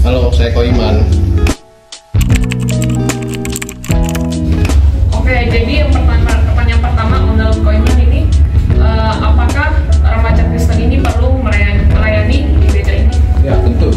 Halo, saya Koiman. Oke, jadi pertanyaan pertama menurut Koiman ini, apakah remaja Kristen ini perlu melayani di gereja ini? Ya, tentu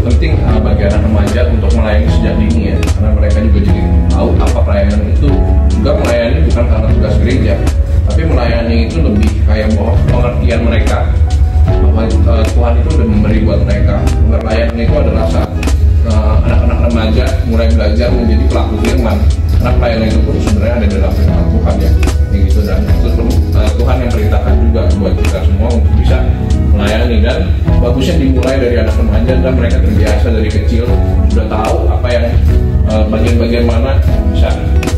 penting bagi anak remaja untuk melayani sejak dini ya, karena mereka juga jadi tahu apa pelayanan itu. Juga melayani bukan karena tugas gereja, tapi melayani itu lebih kayak pengertian mereka bahwa Tuhan itu udah memberi buat mereka. Melayani itu adalah saat anak-anak remaja mulai belajar menjadi pelaku firman. Karena pelayanan itu pun sebenarnya ada dalam firman Tuhan ya, gitu. Dan itu Tuhan yang perintahkan juga buat kita semua untuk bisa melayani. Dan bagusnya dimulai dari anak remaja dan mereka terbiasa dari kecil sudah tahu apa yang bagian-bagian mana bisa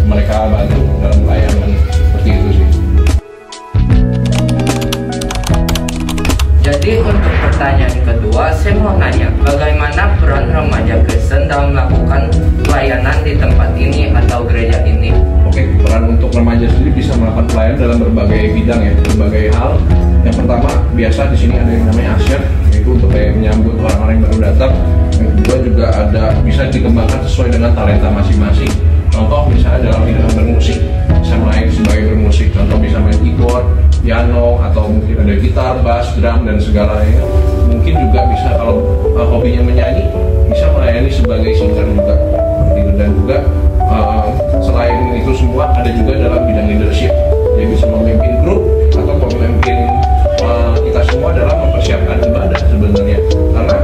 mereka bantu dalam pelayanan, seperti itu sih. Jadi untuk pertanyaan kedua, saya mau nanya, bagaimana peran remaja Kristen dalam melakukan pelayanan di tempat ini atau gereja ini? Oke, peran untuk remaja sendiri bisa melakukan pelayanan dalam berbagai bidang ya, berbagai hal. Yang pertama, biasa di sini ada yang namanya asyar, yaitu untuk kayak menyambut orang-orang yang baru datang. Yang kedua juga ada bisa dikembangkan sesuai dengan talenta masing-masing. Contoh misalnya dalam bidang bermusik, bisa main sebagai bermusik. Contoh bisa main keyboard, piano, atau mungkin ada gitar, bass, drum, dan segalanya. Mungkin juga bisa kalau hobinya menyanyi, bisa melayani sebagai singer juga. Dan juga selain itu semua ada juga dalam bidang leadership. Dia bisa memimpin grup atau memimpin kita semua dalam mempersiapkan ibadah sebenarnya. Karena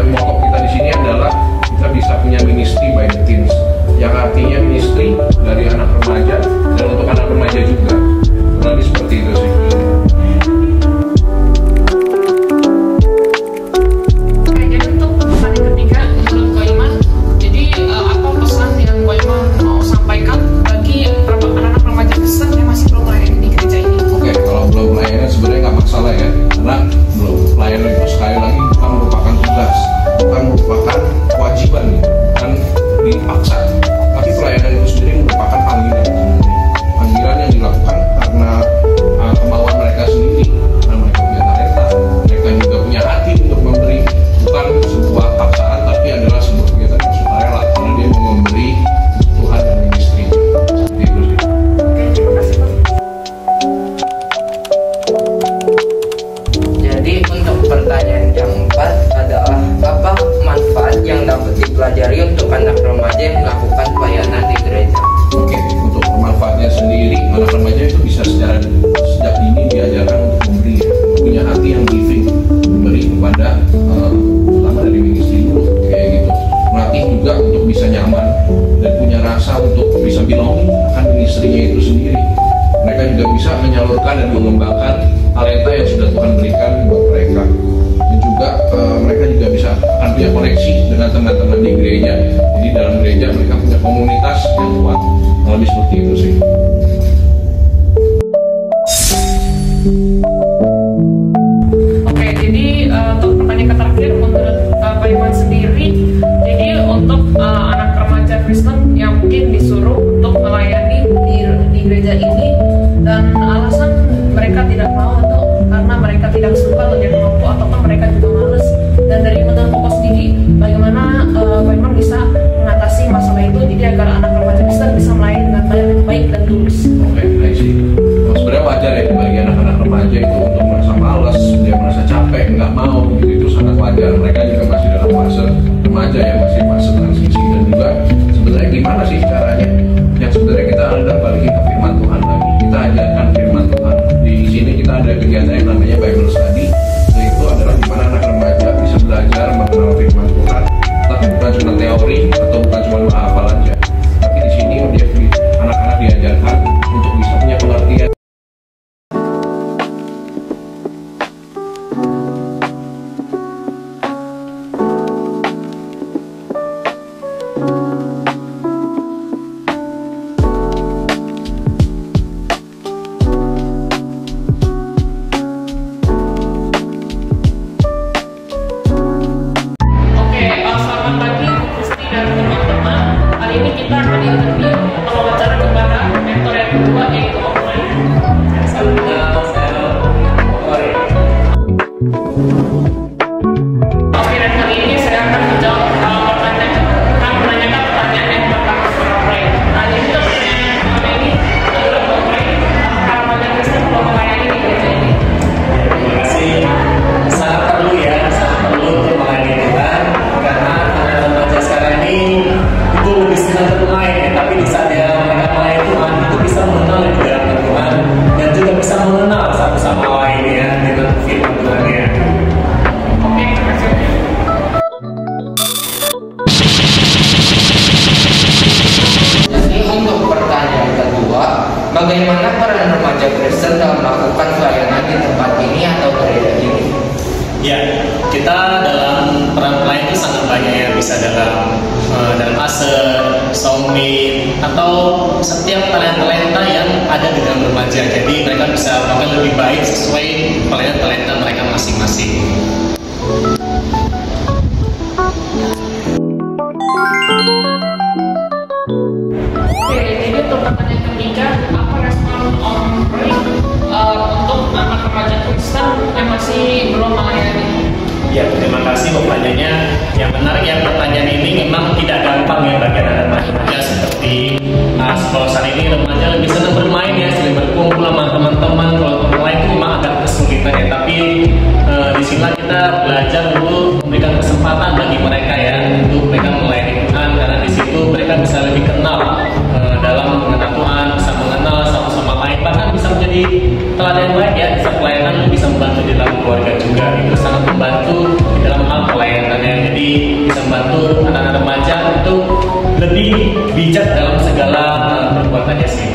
motto kita di sini adalah kita bisa punya ministry by the teens, yang artinya ministry dari anak remaja dan untuk anak remaja juga. Kurang lebih seperti itu sih. Oke, jadi untuk pertanyaan ketiga menurut Koiman, jadi apa pesan yang Koiman mau sampaikan bagi anak-anak remaja Kristen yang masih belum melayani di gereja ini? Oke, kalau belum pelayanan sebenarnya nggak masalah ya, karena belum pelayanan itu sekali lagi bukan merupakan tugas, bukan merupakan kewajiban, bukan dipaksa, tapi pelayanan itu sendiri merupakan panggilan yang dilakukan karena kemauan mereka sendiri, karena mereka punya talenta, mereka juga punya hati untuk memberi, bukan sebuah paksaan, tapi adalah sebuah kegiatan yang sukarela karena dia mau memberi Tuhan dan ministry. Seperti itu sih. Oke, terima kasih Pak. Jadi untuk pertanyaan yang keempat adalah, apa manfaat yang dapat dipelajari untuk anak remaja yang melakukan pelayanan di gereja? Oke, untuk manfaatnya sendiri, anak remaja itu bisa sejak dini diajarkan untuk memberi, punya hati yang giving, memberi kepada terutama dari ministry dulu, kayak gitu. Melatih juga untuk bisa nyaman dan punya rasa untuk bisa belonging akan ministry-nya itu sendiri. Mereka juga bisa menyalurkan dan mengembangkan talenta yang sudah Tuhan berikan buat mereka. Dan juga mereka juga bisa akan punya koneksi dengan teman-teman di gereja. Jadi dalam gereja mereka punya komunitas yang kuat. Lebih seperti itu sih. Oke, jadi untuk pertanyaan terakhir menurut Koiman sendiri, jadi untuk anak remaja Kristen yang mungkin disuruh untuk melayani di gereja ini dan alasan mereka tidak mau atau karena mereka tidak suka atau tidak mampu ataupun mereka juga males, dan dari menurut Koko sendiri bagaimana Koiman bisa mengatasi masalah itu jadi agar anak remaja Kristen bisa melayani dengan baik dan tulus? Oke, baik sih. Sebenarnya wajar ya bagi anak-anak remaja itu untuk merasa malas, dia merasa capek, nggak mau, gitu. Itu sangat wajar. Mereka juga masih dalam fase remaja ya, masih fase transisi. Dan juga sebenarnya gimana sih caranya? Yang sebenarnya kita ada balikin ke firman Tuhan lagi. Kita ajarkan firman Tuhan. Di sini kita ada kegiatan yang namanya Bible Study. Yaitu adalah gimana anak remaja bisa belajar mengenal firman Tuhan. Tapi bukan cuma teori atau bukan cuma hafalan aja. Tapi di sini anak-anak diajarkan untuk bisa punya pengertian. peran pelayan itu sangat banyak ya, bisa dalam ASER, SOMIT, atau setiap talenta yang ada di dalam remaja. Jadi mereka bisa melakukan lebih baik sesuai talenta mereka masing-masing. Oke, jadi untuk pertanyaan ketiga, apa respon Om Roy untuk anak remaja Kristen yang masih belum melayani? Ya, terima kasih pertanyaannya. Yang menarik ya, pertanyaan ini memang tidak gampang ya bagi anak remaja seperti sekolah saat ini. Remaja lebih senang bermain ya, sering berkumpul sama teman-teman. Kalau untuk lain itu memang agak kesulitan ya, tapi di sini kita belajar untuk memberikan kesempatan bagi mereka ya untuk mereka melayani Tuhan, karena di situ mereka bisa lebih kenal dalam mengenal Tuhan, bisa mengenal satu sama lain, bahkan bisa menjadi teladan yang baik ya. Bisa pelayanan bisa membantu di dalam keluarga juga, itu sangat membantu di dalam hal pelayanannya. Jadi bisa membantu anak-anak remaja untuk lebih bijak dalam segala perbuatannya sih.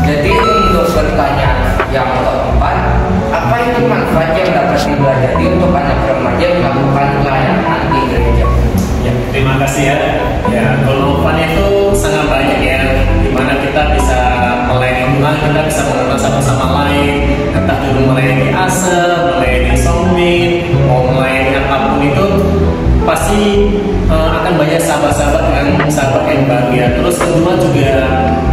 Jadi untuk pertanyaan yang keempat, apa itu manfaat yang dapat dipelajari untuk anak remaja melakukan pelayanan di gereja? Ya, terima kasih ya. Ya, kalau manfaatnya itu sangat banyak ya, dimana kita bisa melayani Tuhan, kita bisa mengenal satu sama lain, entah dulu melayani ASER, melayani SOMIT, mau melayani apapun itu, pasti akan banyak sahabat-sahabat dengan sahabat yang bahagia. Terus kedua juga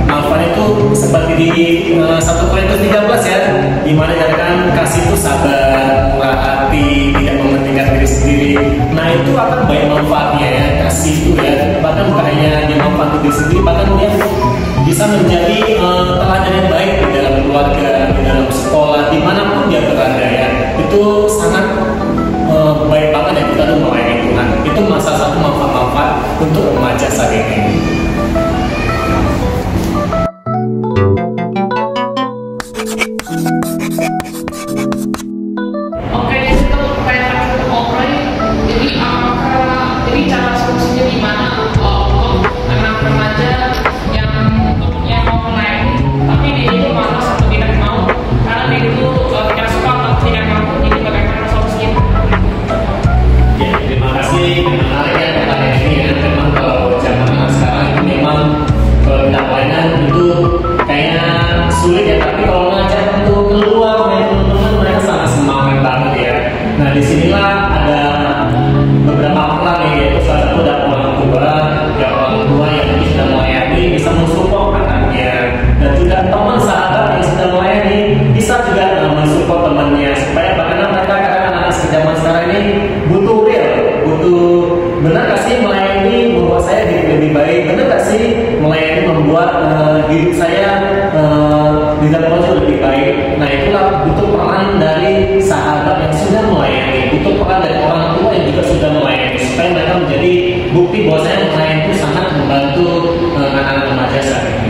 manfaat itu seperti di 1 Korintus 13 ya, dimana dikatakan kasih itu sabar, murah hati, tidak mementingkan diri sendiri. Nah itu akan banyak manfaatnya ya, kasih itu ya, bahkan bukan hanya dia manfaat diri sendiri, bahkan dia bisa menjadi teladan yang baik di dalam keluarga, di dalam sekolah, dimanapun dia berada ya. Itu sangat baik banget ya kita tuh melayani Tuhan. Itu salah satu manfaat-manfaat untuk remaja saat ini. Oke, jadi untuk pertanyaan terakhir Om Roy, jadi cara solusinya gimana untuk anak remaja yang mau melayani, tapi dia itu malas atau tidak mau, karena dia itu tidak suka atau tidak mampu, jadi bagaimana solusinya? Ya, terima kasih. Menarik ya pertanyaan ini ya. Memang kalau zaman sekarang itu memang kalau kita pelayanan itu kayaknya sulit ya. Tapi kalau ngajak untuk keluar dari teman-teman, mereka sangat semangat banget ya. Nah disinilah ada beberapa peran ya, yaitu salah satu ada orang tua yang sudah melayani bisa mensupport anaknya, dan juga teman sahabat yang sudah melayani bisa juga mensupport temannya, supaya bagaimana mereka kadang-kadang anak zaman sekarang ini butuh benar gak sih melayani membuat saya hidup lebih baik, benar gak sih melayani membuat hidup saya di dalam wajah lebih baik. Nah itulah butuh peran dari sahabat yang sudah melayani, butuh peran dari orang tua yang juga sudah melayani, supaya mereka menjadi bukti bahwa saya melayani itu sangat membantu anak-anak remaja saat ini.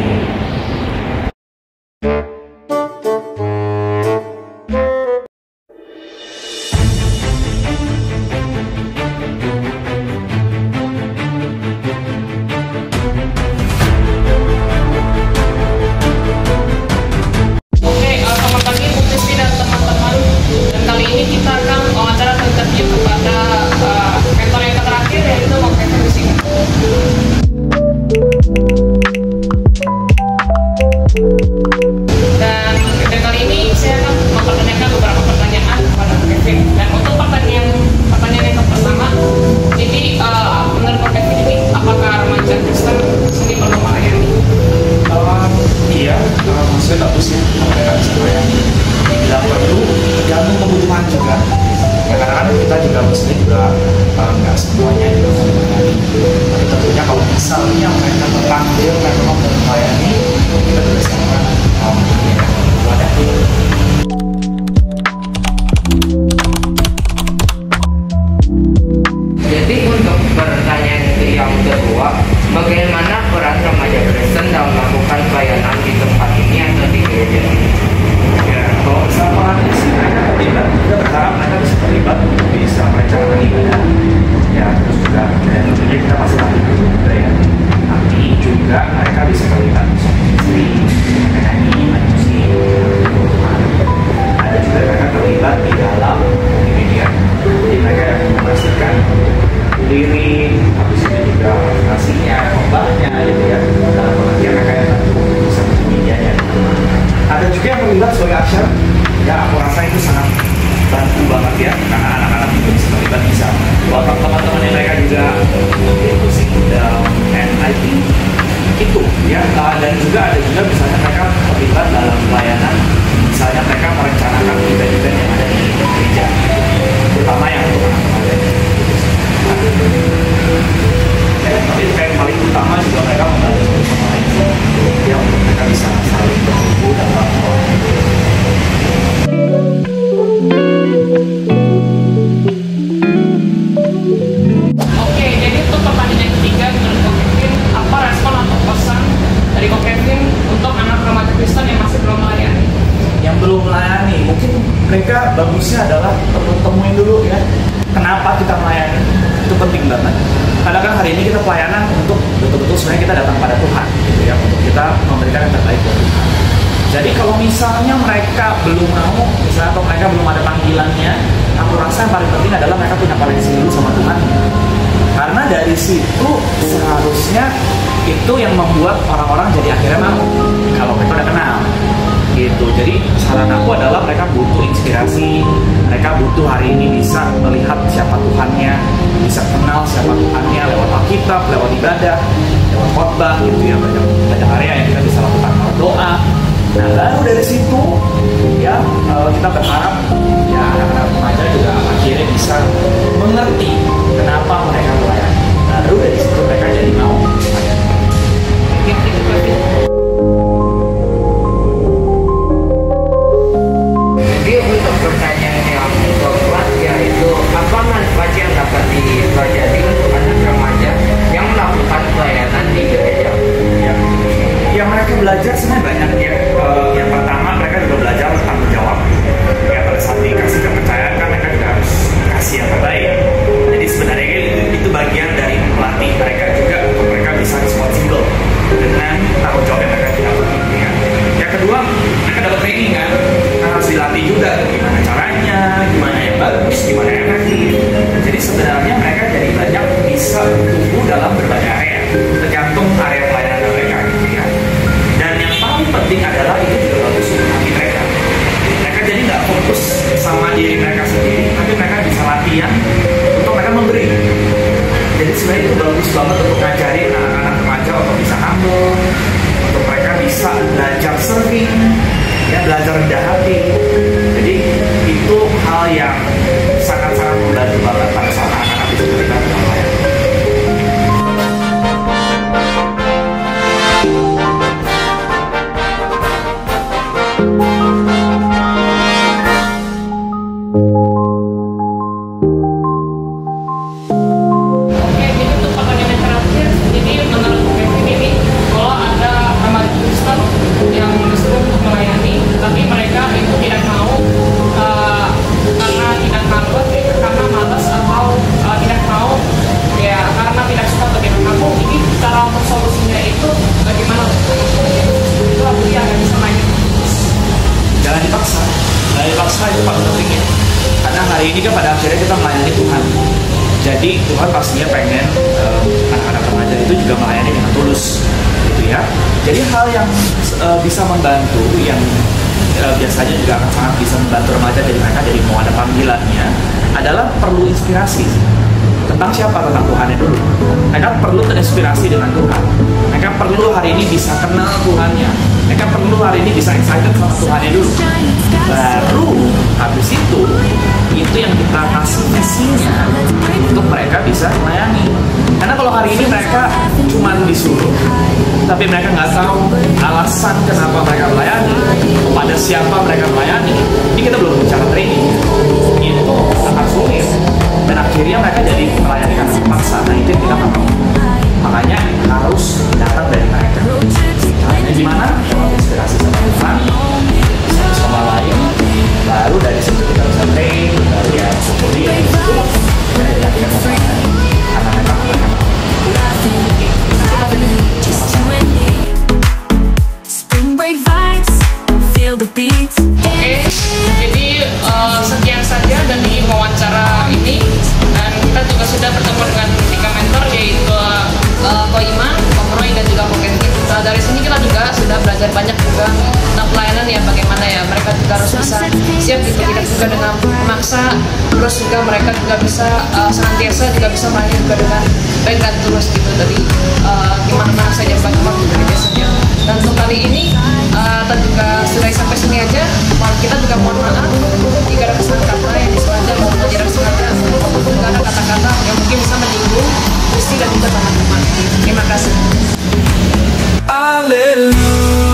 terlibat di dalam multimedia. Jadi mereka yang memastikan lirik, habis itu juga nasinya, khotbahnya gitu ya. Dalam pengertian mereka yang bisa multimedianya. Ada juga yang terlibat sebagai asyar. Ya, aku rasa itu sangat bantu banget ya, karena anak-anak juga bisa terlibat, bisa bapak teman-teman yang mereka juga pusing and I think itu ya. Dan juga ada juga misalnya mereka terlibat dalam pelayanan, misalnya mereka merencanakan event-event yang ada di gereja, terutama yang untuk anak-anak. Tapi yang paling utama juga mereka membantu sama lain ya, untuk mereka bisa saling berkumpul dalam Oke, jadi untuk pertanyaan yang ketiga menurut Ko Kevin, apa respon atau pesan dari Ko Kevin untuk anak remaja Kristen yang masih belum melayani? yang belum melayani? Mungkin mereka bagusnya adalah temuin dulu ya, kenapa kita melayani. Itu penting banget. Kadang-kadang hari ini kita pelayanan untuk betul-betul sebenarnya kita datang pada Tuhan gitu ya, untuk kita memberikan yang terbaik buat Tuhan. Jadi kalau misalnya mereka belum mau, misalnya atau mereka belum ada panggilannya, aku rasa yang paling penting adalah mereka punya koneksi dulu sama Tuhan. Karena dari situ seharusnya itu yang membuat orang-orang jadi akhirnya mau, kalau mereka udah kenal gitu. Jadi saran aku adalah mereka butuh inspirasi, mereka butuh hari ini bisa melihat siapa Tuhannya, bisa kenal siapa Tuhannya lewat Alkitab, lewat ibadah, lewat khotbah gitu ya, banyak area yang kita bisa lakukan, lewat doa. Nah baru dari situ ya kita berharap ya anak-anak remaja juga akhirnya bisa mengerti kenapa mereka melayani. Baru dari situ mereka jadi mau melayani. Jadi untuk pertanyaan yang keempat yaitu apa manfaat yang dapat dipelajari untuk anak remaja yang melakukan pelayanan di gereja? Ya. Yang mereka belajar sebenarnya banyak ya. Yang pertama mereka juga belajar tanggung jawab. Ya pada saat dikasih kepercayaan kan mereka juga harus kasih yang terbaik. Jadi sebenarnya itu bagian dari melatih mereka juga untuk mereka bisa responsible dengan tanggung jawab yang mereka dapat. Ya. Yang kedua mereka dapat training kan, harus dilatih juga gimana caranya, gimana yang bagus, gimana yang efektif. Jadi sebenarnya mereka jadi banyak bisa tumbuh dalam berbagai area, tergantung area pelayanan mereka gitu ya. Dan yang paling penting adalah itu juga bagus untuk hati mereka. Mereka jadi nggak fokus sama diri mereka sendiri, tapi mereka bisa latihan untuk mereka memberi. Jadi sebenarnya itu bagus banget untuk ngajarin anak-anak remaja untuk bisa humble, untuk mereka bisa belajar serving, ya belajar rendah hati. Jadi itu hal yang sangat-sangat membantu banget pada saat anak-anak itu terlibat dalam pelayanan. Oke, jadi untuk pertanyaan yang terakhir, jadi menurut Ko Kevin ini kalau ada remaja Kristen yang disuruh untuk melayani, tapi mereka itu tidak mau karena tidak takut, karena malas atau tidak mau ya karena tidak suka atau tidak mampu. Jadi cara untuk solusinya itu bagaimana? Itu aku yang nggak bisa main. Jangan dipaksa itu paling penting ya. Karena hari ini kan pada akhirnya kita melayani Tuhan. Jadi Tuhan pastinya pengen anak-anak remaja itu juga melayani dengan tulus, gitu ya. Jadi hal yang bisa membantu, yang biasanya juga akan sangat bisa membantu remaja dari mereka jadi mau ada panggilannya, adalah perlu inspirasi. Tentang siapa? Tentang Tuhannya dulu. Mereka perlu terinspirasi dengan Tuhan. Mereka perlu hari ini bisa kenal Tuhannya. Mereka perlu hari ini bisa excited sama Tuhannya dulu. Baru habis itu yang kita kasih misinya untuk mereka bisa melayani. Karena kalau hari ini mereka cuma disuruh, tapi mereka nggak tahu alasan kenapa mereka melayani, kepada siapa mereka melayani, ini kita belum bicara training. Itu sangat sulit. Dan akhirnya mereka jadi melayani karena terpaksa. Nah itu yang kita nggak mau. Makanya harus datang dari mereka. Caranya gimana? Lewat inspirasi sama Tuhan, satu sama lain. Baru dari situ kita bisa train, baru ya kuliah di situ. Dan akhirnya melayani anak-anak mereka. Spring break vibes, feel the beat. Oke, jadi sekian saja dari wawancara ini, dan kita juga sudah bertemu dengan 3 mentor, yaitu Koima, Komroy, dan juga Kokenkin. Nah, dari sini kita juga sudah belajar banyak juga tentang pelayanan ya, bagaimana ya mereka juga harus bisa siap gitu, tidak juga dengan memaksa, terus juga mereka juga bisa senantiasa juga bisa melayani juga dengan baik dan tulus gitu, dari gimana saja bagaimana gitu biasanya. Dan untuk kali ini kita juga sudah sampai sini aja. Kita juga mohon maaf jika ada kesalahan kata yang disengaja maupun tidak disengaja, ataupun juga ada kata-kata yang mungkin bisa menyinggung Kristi dan juga teman-teman. Terima kasih. Hallelujah.